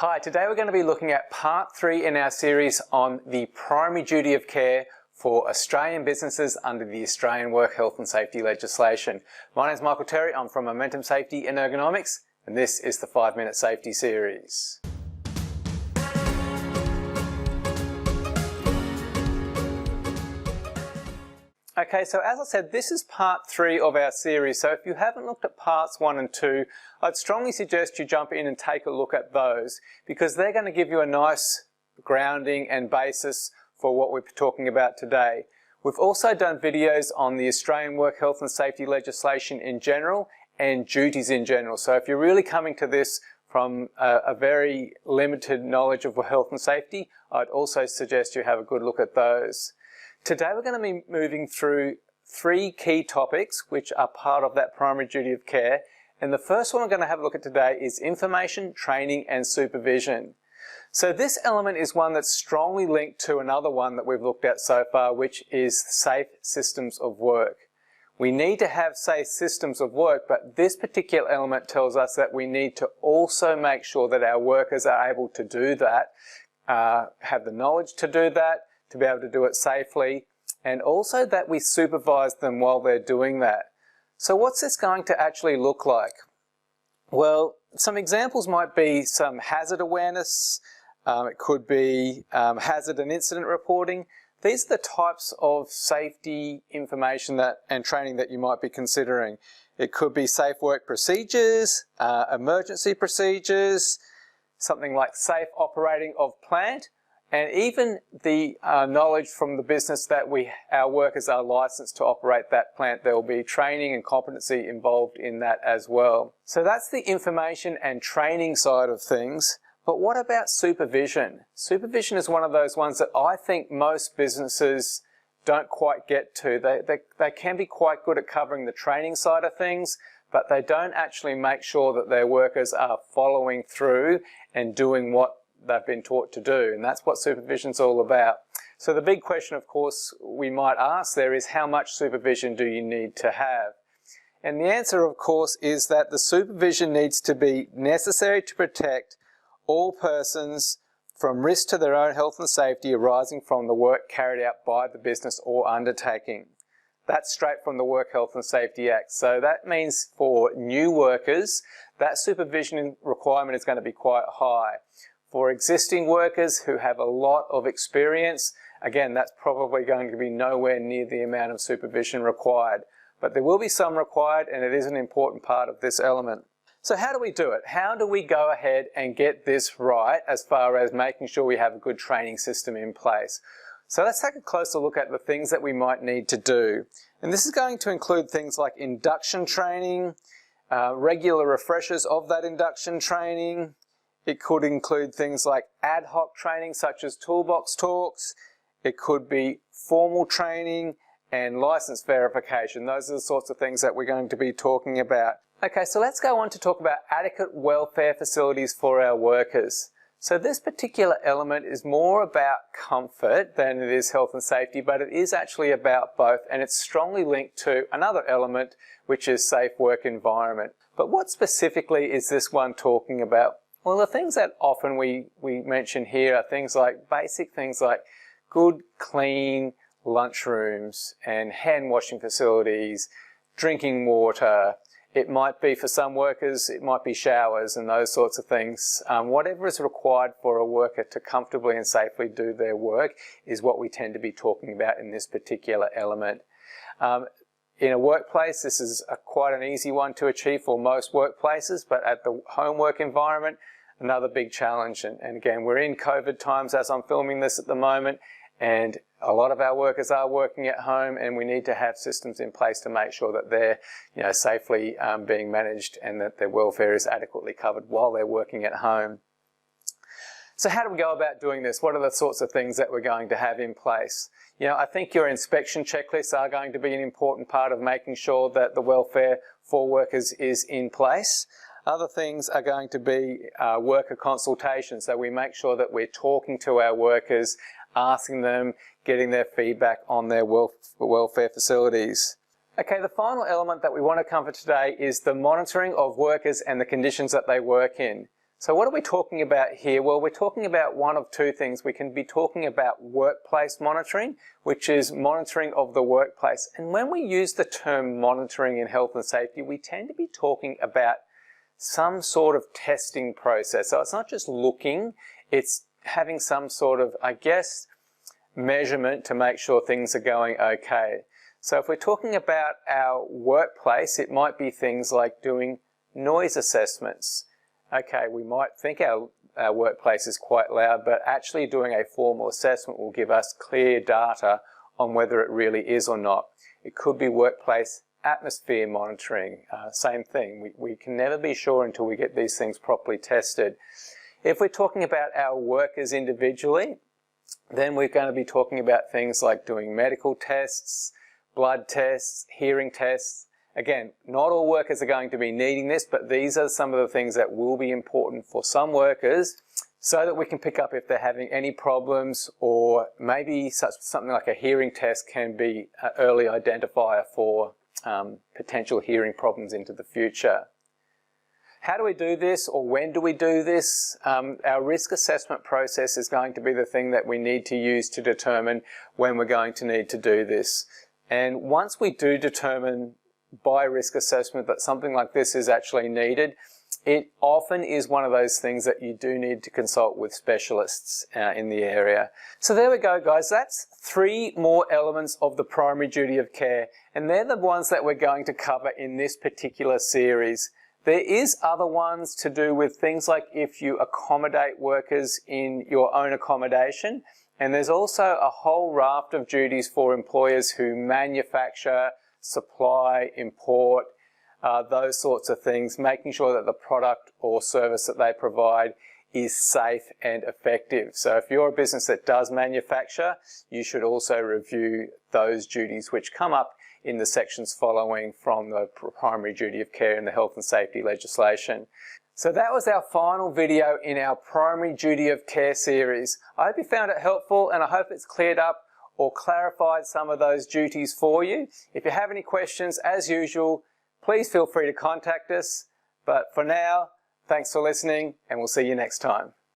Hi, today we're going to be looking at part 3 in our series on the primary duty of care for Australian businesses under the Australian Work Health and Safety legislation. My name is Michael Terry, I'm from Momentum Safety and Ergonomics, and this is the 5-Minute Safety Series. Okay, so as I said, this is part 3 of our series, so if you haven't looked at parts 1 and 2, I'd strongly suggest you jump in and take a look at those, because they're going to give you a nice grounding and basis for what we're talking about today. We've also done videos on the Australian Work Health and Safety legislation in general and duties in general, so if you're really coming to this from a very limited knowledge of health and safety, I'd also suggest you have a good look at those. Today we're going to be moving through 3 key topics which are part of that primary duty of care, and the first one we're going to have a look at today is information, training and supervision. So this element is one that's strongly linked to another one that we've looked at so far, which is safe systems of work. We need to have safe systems of work, but this particular element tells us that we need to also make sure that our workers are able to do that, have the knowledge to do that, to be able to do it safely, and also that we supervise them while they're doing that. So what's this going to actually look like? Well, some examples might be some hazard awareness, it could be hazard and incident reporting. These are the types of safety information and training that you might be considering. It could be safe work procedures, emergency procedures, something like safe operating of plant, and even the knowledge from the business that our workers are licensed to operate that plant. There will be training and competency involved in that as well. So that's the information and training side of things. But what about supervision? Supervision is one of those ones that I think most businesses don't quite get to. They can be quite good at covering the training side of things, but they don't actually make sure that their workers are following through and doing what they've been taught to do, and that's what supervision's all about. So the big question, of course, we might ask there is, how much supervision do you need to have? And the answer, of course, is that the supervision needs to be necessary to protect all persons from risk to their own health and safety arising from the work carried out by the business or undertaking. That's straight from the Work Health and Safety Act. So that means for new workers, that supervision requirement is going to be quite high. For existing workers who have a lot of experience, again, that's probably going to be nowhere near the amount of supervision required. But there will be some required, and it is an important part of this element. So how do we do it? How do we go ahead and get this right as far as making sure we have a good training system in place? So let's take a closer look at the things that we might need to do. And this is going to include things like induction training, regular refreshers of that induction training. It could include things like ad hoc training such as toolbox talks. It could be formal training and license verification. Those are the sorts of things that we're going to be talking about. Okay, so let's go on to talk about adequate welfare facilities for our workers. So this particular element is more about comfort than it is health and safety, but it is actually about both, and it's strongly linked to another element, which is safe work environment. But what specifically is this one talking about? Well, the things that often we mention here are things like basic things like good, clean lunchrooms and hand washing facilities, drinking water. It might be, for some workers, it might be showers and those sorts of things. Whatever is required for a worker to comfortably and safely do their work is what we tend to be talking about in this particular element. In a workplace, this is quite an easy one to achieve for most workplaces, but at the home work environment, another big challenge. And again, we're in COVID times as I'm filming this at the moment, and a lot of our workers are working at home, and we need to have systems in place to make sure that they're safely being managed and that their welfare is adequately covered while they're working at home. So how do we go about doing this? What are the sorts of things that we're going to have in place? I think your inspection checklists are going to be an important part of making sure that the welfare for workers is in place. Other things are going to be worker consultation, so we make sure that we're talking to our workers, asking them, getting their feedback on their welfare facilities. Okay, the final element that we want to cover today is the monitoring of workers and the conditions that they work in. So what are we talking about here? Well, we're talking about one of two things. We can be talking about workplace monitoring, which is monitoring of the workplace. And when we use the term monitoring in health and safety, we tend to be talking about some sort of testing process. So it's not just looking, it's having some sort of, I guess, measurement to make sure things are going okay. So if we're talking about our workplace, it might be things like doing noise assessments. Okay, we might think our workplace is quite loud, but actually doing a formal assessment will give us clear data on whether it really is or not. It could be workplace atmosphere monitoring, same thing. We can never be sure until we get these things properly tested. If we're talking about our workers individually, then we're going to be talking about things like doing medical tests, blood tests, hearing tests. Again, not all workers are going to be needing this, but these are some of the things that will be important for some workers so that we can pick up if they're having any problems, or maybe something like a hearing test can be an early identifier for potential hearing problems into the future. How do we do this, or when do we do this? Our risk assessment process is going to be the thing that we need to use to determine when we're going to need to do this. And once we do determine by risk assessment that something like this is actually needed, it often is one of those things that you do need to consult with specialists in the area. So there we go, guys. That's 3 more elements of the primary duty of care, and they're the ones that we're going to cover in this particular series. There is other ones to do with things like if you accommodate workers in your own accommodation, and there's also a whole raft of duties for employers who manufacture, supply, import, those sorts of things, making sure that the product or service that they provide is safe and effective. So if you're a business that does manufacture, you should also review those duties which come up in the sections following from the primary duty of care in the health and safety legislation. So that was our final video in our primary duty of care series. I hope you found it helpful, and I hope it's cleared up or clarified some of those duties for you. If you have any questions, as usual, please feel free to contact us. But for now, thanks for listening, and we'll see you next time.